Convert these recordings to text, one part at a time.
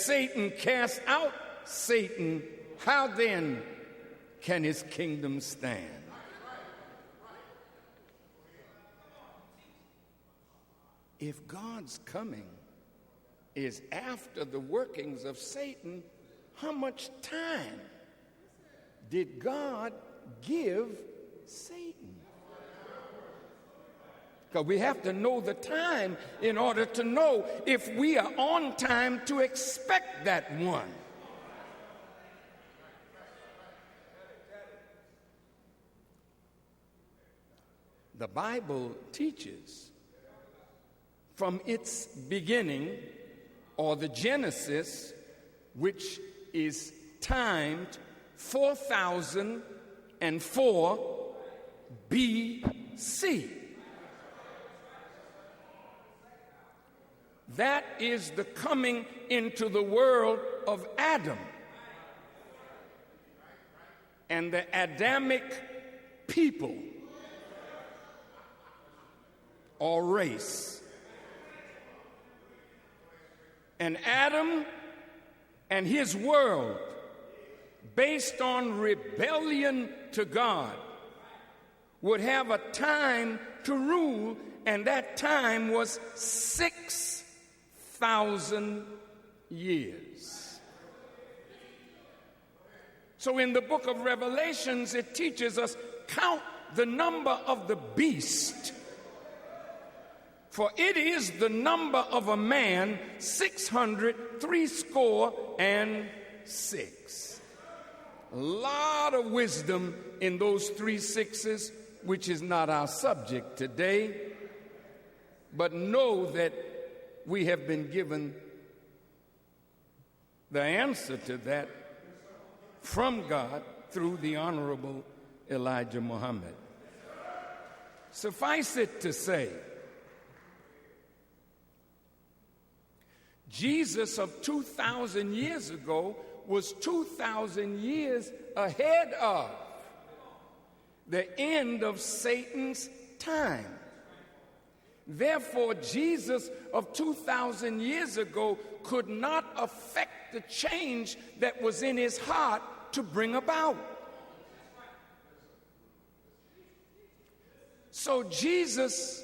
Satan cast out Satan, how then can his kingdom stand? If God's coming is after the workings of Satan, how much time did God give Satan? Because we have to know the time in order to know if we are on time to expect that one. The Bible teaches from its beginning, or the Genesis, which is timed 4004 BC. That is the coming into the world of Adam and the Adamic people or race. And Adam and his world, based on rebellion to God, would have a time to rule, and that time was 6,000 years. So in the book of Revelations, it teaches us, count the number of the beast, for it is the number of a man, 666. A lot of wisdom in those 3 sixes, which is not our subject today. But know that we have been given the answer to that from God through the Honorable Elijah Muhammad. Suffice it to say, Jesus of 2,000 years ago was 2,000 years ahead of the end of Satan's time. Therefore, Jesus of 2,000 years ago could not affect the change that was in his heart to bring about. So Jesus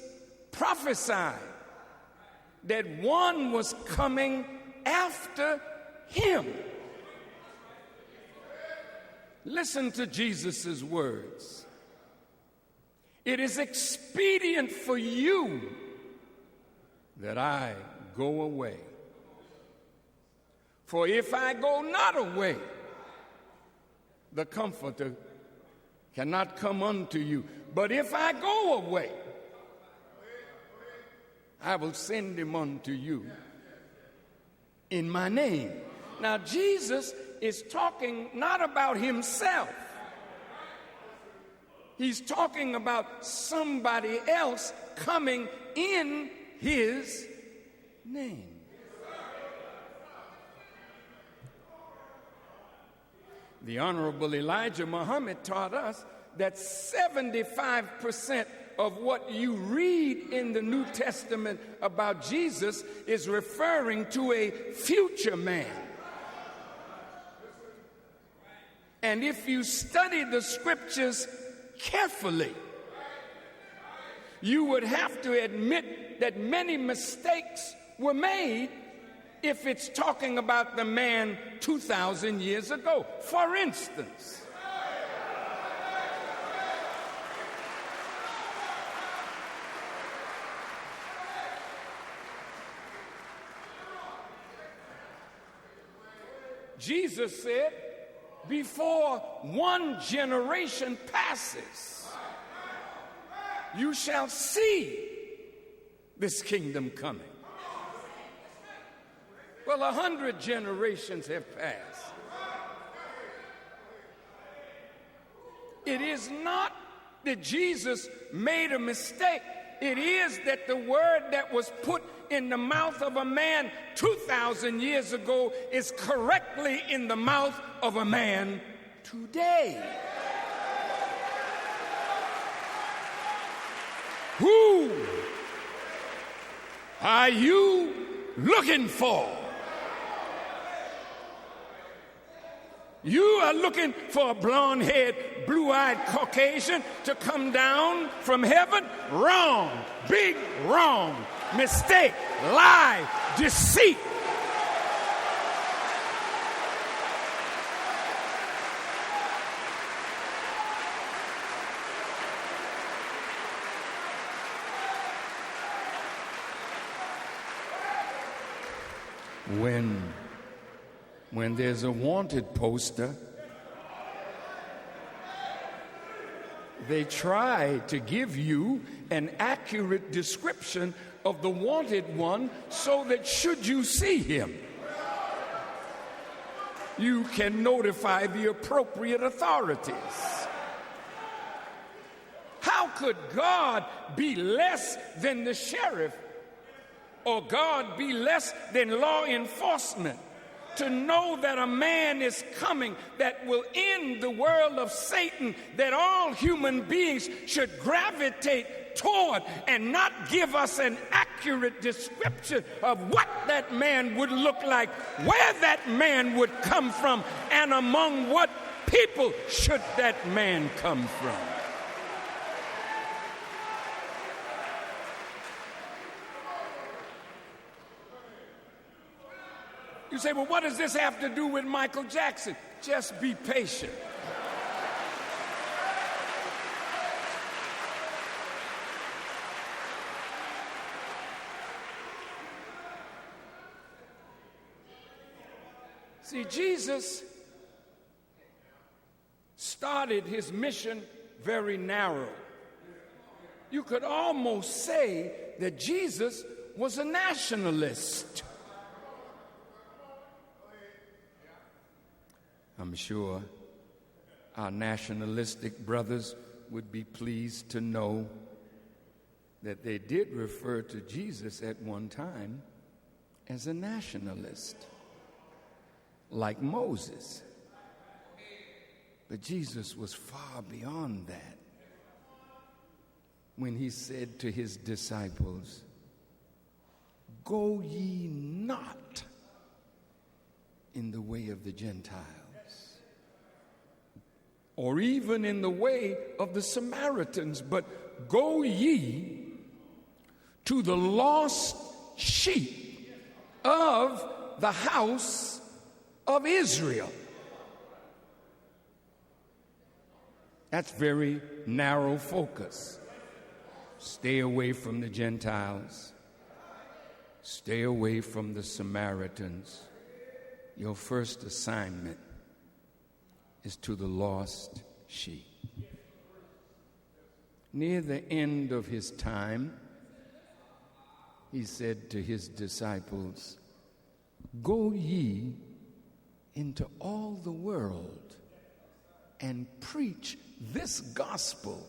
prophesied that one was coming after him. Listen to Jesus' words. It is expedient for you that I go away. For if I go not away, the Comforter cannot come unto you. But if I go away, I will send him unto you in my name. Now, Jesus is talking not about himself. He's talking about somebody else coming in his name. The Honorable Elijah Muhammad taught us that 75% of what you read in the New Testament about Jesus is referring to a future man. And if you study the scriptures carefully, you would have to admit that many mistakes were made if it's talking about the man 2,000 years ago. For instance, Jesus said, before one generation passes, you shall see this kingdom coming. Well, 100 generations have passed. It is not that Jesus made a mistake. It is that the word that was put in the mouth of a man 2,000 years ago is correctly in the mouth of a man today. Who are you looking for? You are looking for a blonde-haired, blue-eyed Caucasian to come down from heaven? Wrong. Big wrong. Mistake. Lie. Deceit. When there's a wanted poster, they try to give you an accurate description of the wanted one so that should you see him, you can notify the appropriate authorities. How could God be less than the sheriff, or God be less than law enforcement, to know that a man is coming that will end the world of Satan, that all human beings should gravitate toward, and not give us an accurate description of what that man would look like, where that man would come from, and among what people should that man come from? You say, well, what does this have to do with Michael Jackson? Just be patient. See, Jesus started his mission very narrow. You could almost say that Jesus was a nationalist. I'm sure our nationalistic brothers would be pleased to know that they did refer to Jesus at one time as a nationalist, like Moses. But Jesus was far beyond that when he said to his disciples, "Go ye not in the way of the Gentiles, or even in the way of the Samaritans, but go ye to the lost sheep of the house of Israel." That's very narrow focus. Stay away from the Gentiles. Stay away from the Samaritans. Your first assignment is to the lost sheep. Near the end of his time, he said to his disciples, "Go ye into all the world and preach this gospel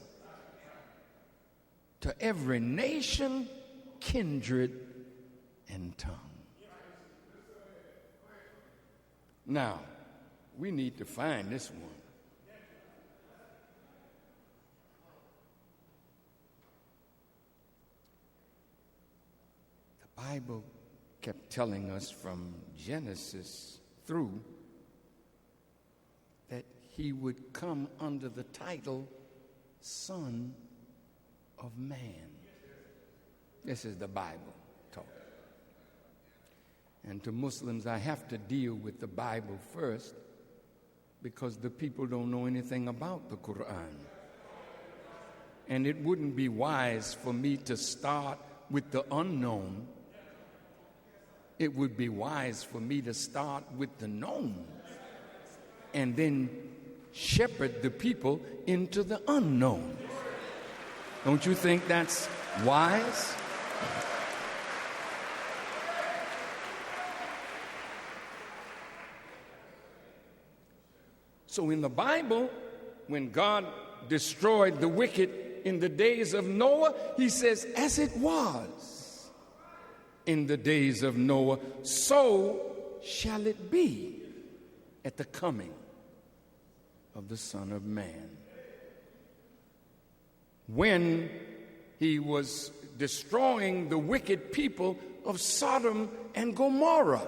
to every nation, kindred, and tongue." Now, we need to find this one. The Bible kept telling us from Genesis through that he would come under the title Son of Man. This is the Bible talking. And to Muslims, I have to deal with the Bible first because the people don't know anything about the Quran. And it wouldn't be wise for me to start with the unknown. It would be wise for me to start with the known and then shepherd the people into the unknown. Don't you think that's wise? So in the Bible, when God destroyed the wicked in the days of Noah, he says, as it was in the days of Noah, so shall it be at the coming of the Son of Man. When he was destroying the wicked people of Sodom and Gomorrah,